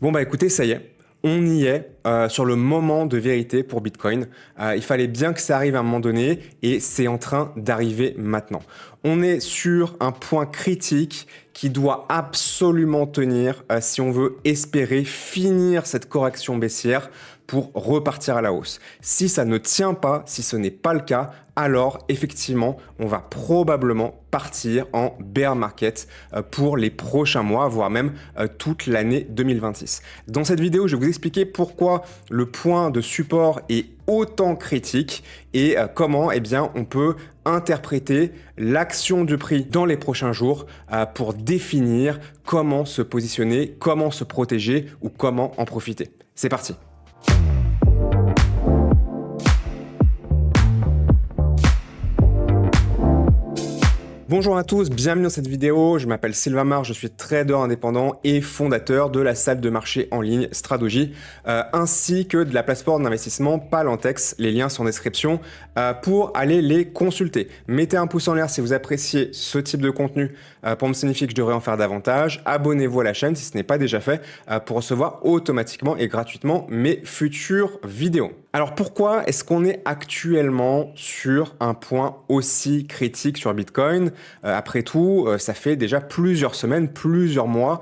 Bon bah écoutez, ça y est, on y est sur le moment de vérité pour Bitcoin. Il fallait bien que ça arrive à un moment donné et c'est en train d'arriver maintenant. On est sur un point critique qui doit absolument tenir si on veut espérer finir cette correction baissière pour repartir à la hausse. Si ça ne tient pas, si ce n'est pas le cas, alors effectivement, on va probablement partir en bear market pour les prochains mois, voire même toute l'année 2026. Dans cette vidéo, je vais vous expliquer pourquoi le point de support est autant critique et comment on peut interpréter l'action du prix dans les prochains jours pour définir comment se positionner, comment se protéger ou comment en profiter. C'est parti! Bonjour à tous, bienvenue dans cette vidéo. Je m'appelle Sylvain Mar, je suis trader indépendant et fondateur de la salle de marché en ligne Stradogy, ainsi que de la plateforme d'investissement Palantex. Les liens sont en description pour aller les consulter. Mettez un pouce en l'air si vous appréciez ce type de contenu pour me signifier que je devrais en faire davantage. Abonnez-vous à la chaîne si ce n'est pas déjà fait pour recevoir automatiquement et gratuitement mes futures vidéos. Alors pourquoi est-ce qu'on est actuellement sur un point aussi critique sur Bitcoin? Après tout, ça fait déjà plusieurs semaines, plusieurs mois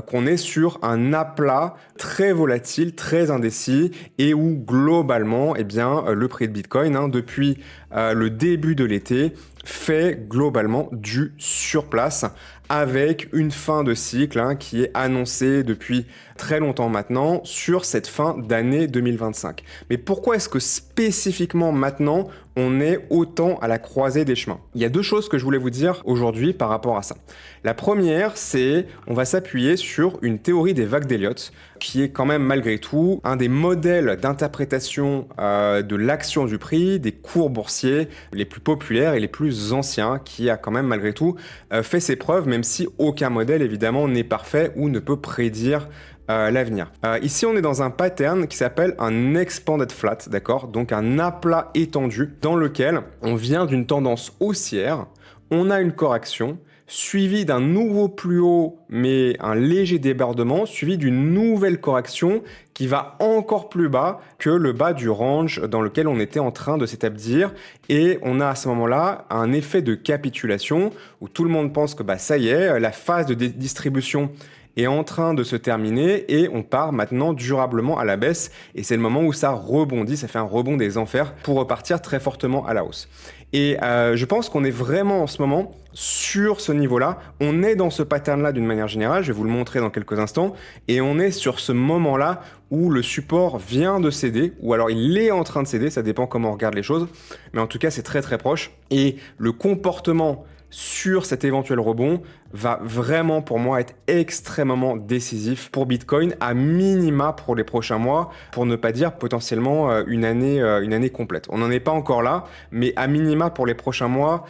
qu'on est sur un aplat très volatile, très indécis et où globalement, le prix de Bitcoin, depuis le début de l'été, fait globalement du surplace avec une fin de cycle qui est annoncée depuis très longtemps maintenant sur cette fin d'année 2025. Mais pourquoi est-ce que spécifiquement maintenant on est autant à la croisée des chemins? Il y a deux choses que je voulais vous dire aujourd'hui par rapport à ça. La première, c'est on va s'appuyer sur une théorie des vagues d'Elliott qui est quand même malgré tout un des modèles d'interprétation de l'action du prix, des cours boursiers les plus populaires et les plus anciens, qui a quand même malgré tout fait ses preuves, même si aucun modèle évidemment n'est parfait ou ne peut prédire l'avenir. Ici, on est dans un pattern qui s'appelle un expanded flat, d'accord? Donc un aplat étendu dans lequel on vient d'une tendance haussière, on a une correction, suivi d'un nouveau plus haut, mais un léger débordement, suivi d'une nouvelle correction qui va encore plus bas que le bas du range dans lequel on était en train de s'établir. Et on a à ce moment-là un effet de capitulation où tout le monde pense que ça y est, la phase de distribution est en train de se terminer et on part maintenant durablement à la baisse et c'est le moment où ça rebondit, ça fait un rebond des enfers pour repartir très fortement à la hausse. Et je pense qu'on est vraiment en ce moment sur ce niveau-là, on est dans ce pattern-là d'une manière générale, je vais vous le montrer dans quelques instants, et on est sur ce moment-là où le support vient de céder, ou alors il est en train de céder, ça dépend comment on regarde les choses, mais en tout cas c'est très très proche, et le comportement sur cet éventuel rebond va vraiment pour moi être extrêmement décisif pour Bitcoin, à minima pour les prochains mois, pour ne pas dire potentiellement une année complète. On n'en est pas encore là, mais à minima pour les prochains mois,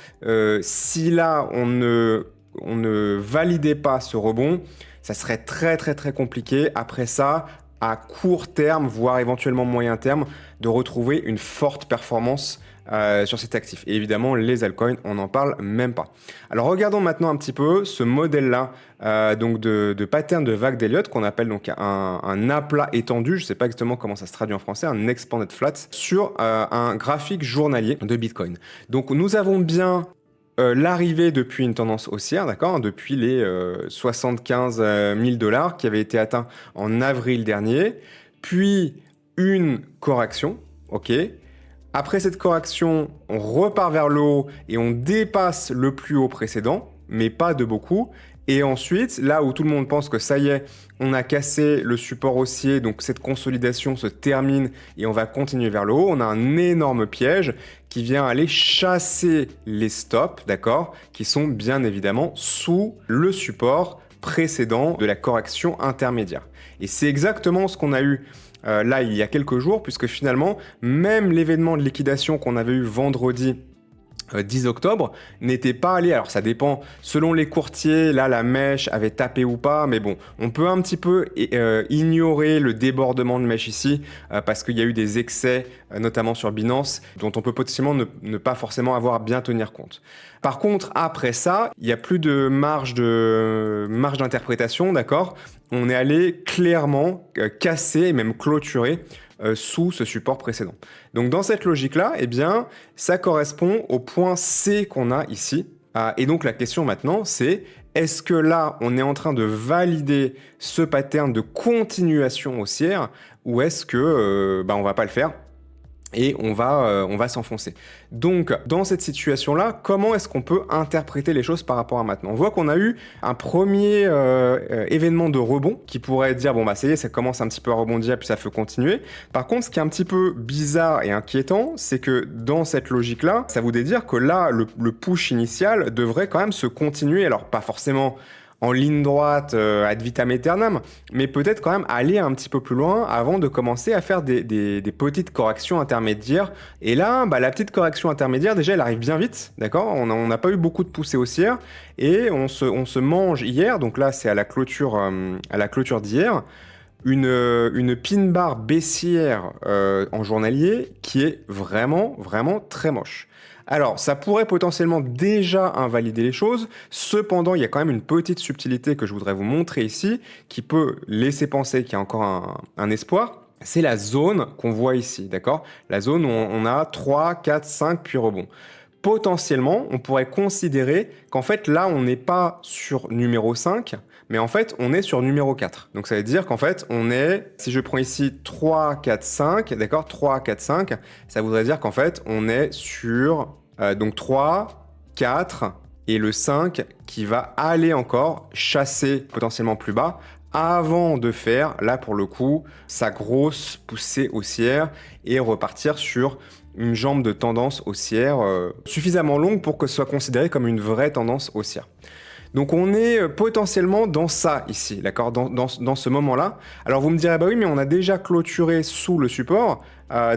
si là on ne validait pas ce rebond, ça serait très très très compliqué après ça, à court terme, voire éventuellement moyen terme, de retrouver une forte performance sur cet actif. Et évidemment, les altcoins, on n'en parle même pas. Alors regardons maintenant un petit peu ce modèle-là donc de pattern de vague d'Elliott qu'on appelle donc un aplat étendu, je ne sais pas exactement comment ça se traduit en français, un expanded flat, sur un graphique journalier de Bitcoin. Donc nous avons bien l'arrivée depuis une tendance haussière, d'accord, depuis les 75 000 $ qui avaient été atteints en avril dernier, puis une correction, ok. Après cette correction, on repart vers le haut et on dépasse le plus haut précédent, mais pas de beaucoup. Et ensuite, là où tout le monde pense que ça y est, on a cassé le support haussier, donc cette consolidation se termine et on va continuer vers le haut, on a un énorme piège qui vient aller chasser les stops, d'accord, qui sont bien évidemment sous le support précédent de la correction intermédiaire. Et c'est exactement ce qu'on a eu là il y a quelques jours, puisque finalement, même l'événement de liquidation qu'on avait eu vendredi 10 octobre n'était pas allé, alors ça dépend selon les courtiers, là la mèche avait tapé ou pas, mais bon, on peut un petit peu ignorer le débordement de mèche ici parce qu'il y a eu des excès notamment sur Binance dont on peut potentiellement ne pas forcément avoir à bien tenir compte. Par contre, après ça, il n'y a plus de marge d'interprétation, d'accord? On est allé clairement casser et même clôturer sous ce support précédent. Donc dans cette logique-là, eh bien, ça correspond au point C qu'on a ici. Et donc la question maintenant, c'est est-ce que là, on est en train de valider ce pattern de continuation haussière ou est-ce que on va pas le faire et on va s'enfoncer. Donc, dans cette situation-là, comment est-ce qu'on peut interpréter les choses par rapport à maintenant? On voit qu'on a eu un premier événement de rebond qui pourrait dire, bon, bah ça y est, ça commence un petit peu à rebondir, puis ça peut continuer. Par contre, ce qui est un petit peu bizarre et inquiétant, c'est que dans cette logique-là, ça voudrait dire que là, le push initial devrait quand même se continuer. Alors, pas forcément en ligne droite ad vitam aeternam, mais peut-être quand même aller un petit peu plus loin avant de commencer à faire des petites corrections intermédiaires. Et là, la petite correction intermédiaire, déjà, elle arrive bien vite, d'accord? On n'a pas eu beaucoup de poussées haussières et on se mange hier, donc là, c'est à la clôture d'hier, une pin bar baissière en journalier qui est vraiment, vraiment très moche. Alors, ça pourrait potentiellement déjà invalider les choses. Cependant, il y a quand même une petite subtilité que je voudrais vous montrer ici qui peut laisser penser qu'il y a encore un espoir. C'est la zone qu'on voit ici, d'accord? La zone où on a 3, 4, 5 puis rebond. Potentiellement, on pourrait considérer qu'en fait, là, on n'est pas sur numéro 5, mais en fait, on est sur numéro 4. Donc, ça veut dire qu'en fait, on est, si je prends ici 3, 4, 5, d'accord, 3, 4, 5, ça voudrait dire qu'en fait, on est sur donc 3, 4 et le 5 qui va aller encore chasser potentiellement plus bas avant de faire, là pour le coup, sa grosse poussée haussière et repartir sur une jambe de tendance haussière suffisamment longue pour que ce soit considéré comme une vraie tendance haussière. Donc on est potentiellement dans ça ici, d'accord, dans ce moment-là. Alors vous me direz, bah oui, mais on a déjà clôturé sous le support,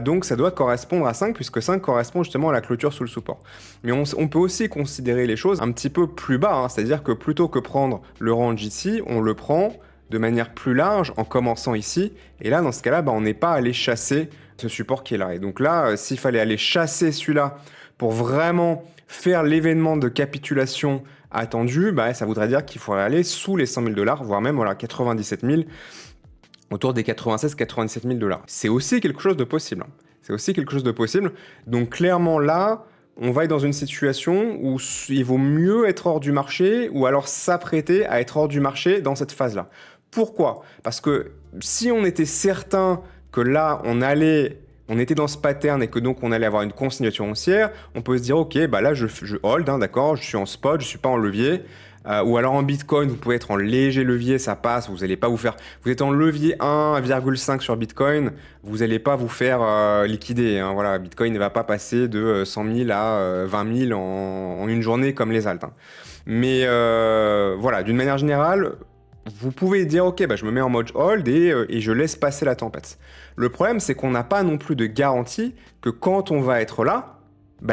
donc ça doit correspondre à 5, puisque 5 correspond justement à la clôture sous le support. Mais on peut aussi considérer les choses un petit peu plus bas, hein, c'est-à-dire que plutôt que prendre le range ici, on le prend de manière plus large en commençant ici. Et là, dans ce cas-là, on n'est pas allé chasser ce support qui est là. Et donc là, s'il fallait aller chasser celui-là pour vraiment faire l'événement de capitulation attendu, ça voudrait dire qu'il faudrait aller sous les 100 000 $, voire même 97 000, autour des 96-97 000 $. C'est aussi quelque chose de possible. C'est aussi quelque chose de possible. Donc clairement là, on va être dans une situation où il vaut mieux être hors du marché ou alors s'apprêter à être hors du marché dans cette phase-là. Pourquoi? Parce que si on était certain que là, on était dans ce pattern et que donc on allait avoir une continuation haussière, on peut se dire, ok, là je hold, hein, d'accord, je suis en spot, je suis pas en levier. Ou alors en Bitcoin, vous pouvez être en léger levier, ça passe, vous n'allez pas vous faire... Vous êtes en levier 1,5 sur Bitcoin, vous n'allez pas vous faire liquider. Hein, voilà, Bitcoin ne va pas passer de 100 000 à 20 000 en une journée comme les alts. Hein. Mais voilà, d'une manière générale, vous pouvez dire, ok, je me mets en mode hold et je laisse passer la tempête. Le problème, c'est qu'on n'a pas non plus de garantie que quand on va être là,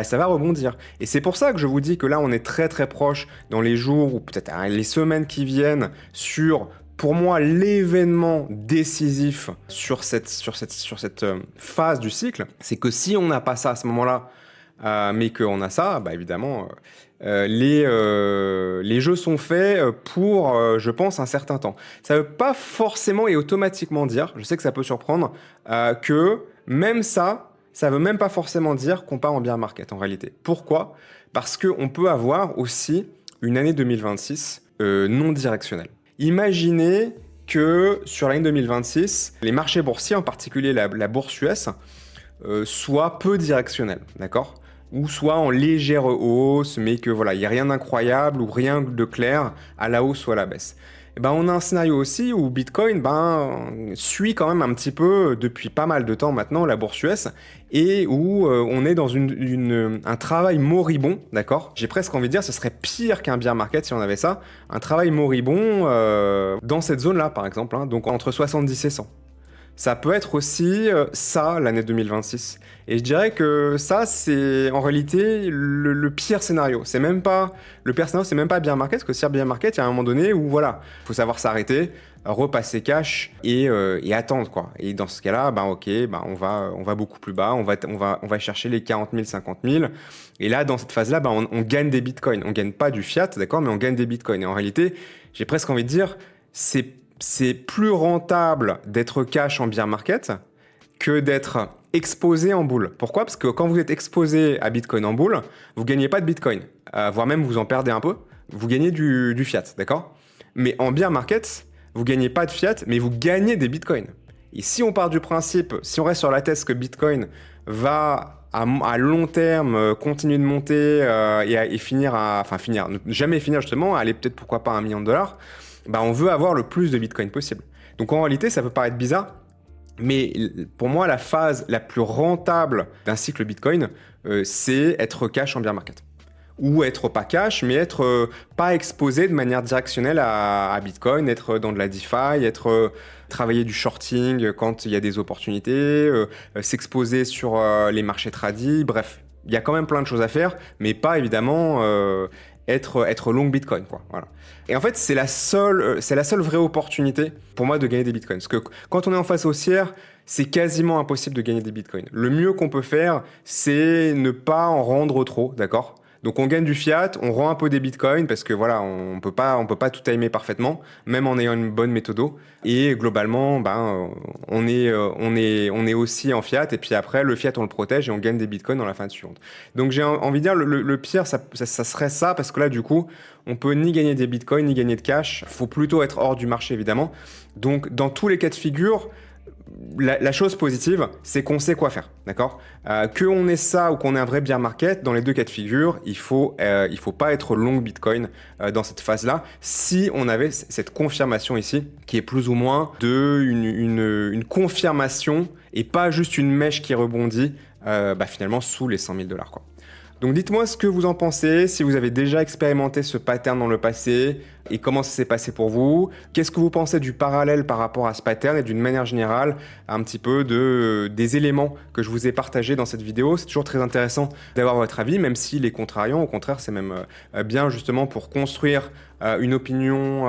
ça va rebondir. Et c'est pour ça que je vous dis que là, on est très très proche dans les jours ou peut-être les semaines qui viennent sur, pour moi, l'événement décisif sur cette phase du cycle. C'est que si on n'a pas ça à ce moment-là, mais qu'on a ça, évidemment, les jeux sont faits pour, je pense, un certain temps. Ça ne veut pas forcément et automatiquement dire, je sais que ça peut surprendre, que même ça veut même pas forcément dire qu'on part en bear market en réalité. Pourquoi? Parce qu'on peut avoir aussi une année 2026 non directionnelle. Imaginez que sur l'année 2026, les marchés boursiers, en particulier la bourse US, soient peu directionnels, d'accord? Ou soit en légère hausse, mais que voilà, il n'y a rien d'incroyable ou rien de clair à la hausse ou à la baisse. On a un scénario aussi où Bitcoin suit quand même un petit peu depuis pas mal de temps maintenant la bourse US et où on est dans un travail moribond, d'accord? J'ai presque envie de dire ce serait pire qu'un bear market si on avait ça, un travail moribond dans cette zone-là par exemple, hein, donc entre 70 et 100. Ça peut être aussi ça, l'année 2026. Et je dirais que ça, c'est en réalité le pire scénario. Le pire scénario, c'est même pas bear market, parce que si bear market, il y a un moment donné où, voilà, faut savoir s'arrêter. repasser cash et attendre, quoi. Et dans ce cas-là, ok, on va beaucoup plus bas, on va chercher les 40 000, 50 000. Et là, dans cette phase-là, on gagne des bitcoins. On gagne pas du fiat, d'accord, mais on gagne des bitcoins. Et en réalité, j'ai presque envie de dire, c'est plus rentable d'être cash en bear market que d'être exposé en bull. Pourquoi? Parce que quand vous êtes exposé à Bitcoin en bull, vous gagnez pas de Bitcoin, voire même vous en perdez un peu. Vous gagnez du fiat, d'accord? Mais en bear market, vous gagnez pas de fiat, mais vous gagnez des Bitcoins. Et si on part du principe, si on reste sur la thèse que Bitcoin va à long terme continuer de monter et finir ne jamais finir justement, aller peut-être pourquoi pas à $1 million, on veut avoir le plus de Bitcoin possible. Donc en réalité, ça peut paraître bizarre, mais pour moi, la phase la plus rentable d'un cycle Bitcoin, c'est être cash en bear market. Ou être pas cash, mais être pas exposé de manière directionnelle à Bitcoin, être dans de la DeFi, travailler du shorting quand il y a des opportunités, s'exposer sur les marchés tradis, bref. Il y a quand même plein de choses à faire, mais pas évidemment être long Bitcoin, quoi. Voilà. Et en fait, c'est la seule vraie opportunité pour moi de gagner des Bitcoins. Parce que quand on est en phase haussière, c'est quasiment impossible de gagner des Bitcoins. Le mieux qu'on peut faire, c'est ne pas en rendre trop, d'accord ? Donc on gagne du fiat, on rend un peu des bitcoins parce que voilà, on peut pas tout timer parfaitement, même en ayant une bonne méthode. Et globalement, on est aussi en fiat et puis après le fiat on le protège et on gagne des bitcoins dans la fin suivante. Donc j'ai envie de dire le pire ça serait ça parce que là du coup on peut ni gagner des bitcoins ni gagner de cash. Faut plutôt être hors du marché évidemment. Donc dans tous les cas de figure, la chose positive, c'est qu'on sait quoi faire, d'accord ? Qu'on ait ça ou qu'on ait un vrai bear market, dans les deux cas de figure, il faut pas être long Bitcoin dans cette phase-là. Si on avait cette confirmation ici, qui est plus ou moins une confirmation et pas juste une mèche qui rebondit finalement sous les 100 000 $, quoi. Donc dites-moi ce que vous en pensez, si vous avez déjà expérimenté ce pattern dans le passé et comment ça s'est passé pour vous. Qu'est-ce que vous pensez du parallèle par rapport à ce pattern et d'une manière générale un petit peu des éléments que je vous ai partagés dans cette vidéo. C'est toujours très intéressant d'avoir votre avis, même s'il est contrariant. Au contraire, c'est même bien justement pour construire une opinion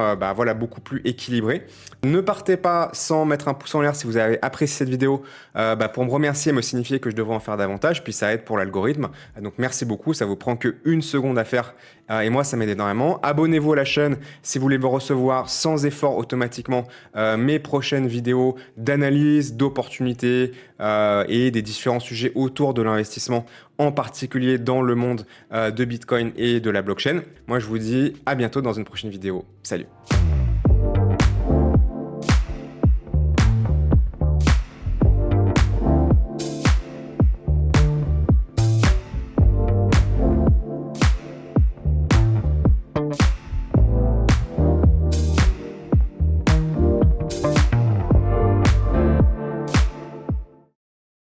beaucoup plus équilibrée. Ne partez pas sans mettre un pouce en l'air si vous avez apprécié cette vidéo pour me remercier et me signifier que je devrais en faire davantage, puis ça aide pour l'algorithme. Donc merci beaucoup, ça vous prend que 1 seconde à faire et moi ça m'aide énormément. Abonnez-vous à la chaîne si vous voulez me recevoir sans effort automatiquement mes prochaines vidéos d'analyse, d'opportunités et des différents sujets autour de l'investissement, en particulier dans le monde de Bitcoin et de la blockchain. Moi je vous dis à bientôt dans une prochaine vidéo. Salut!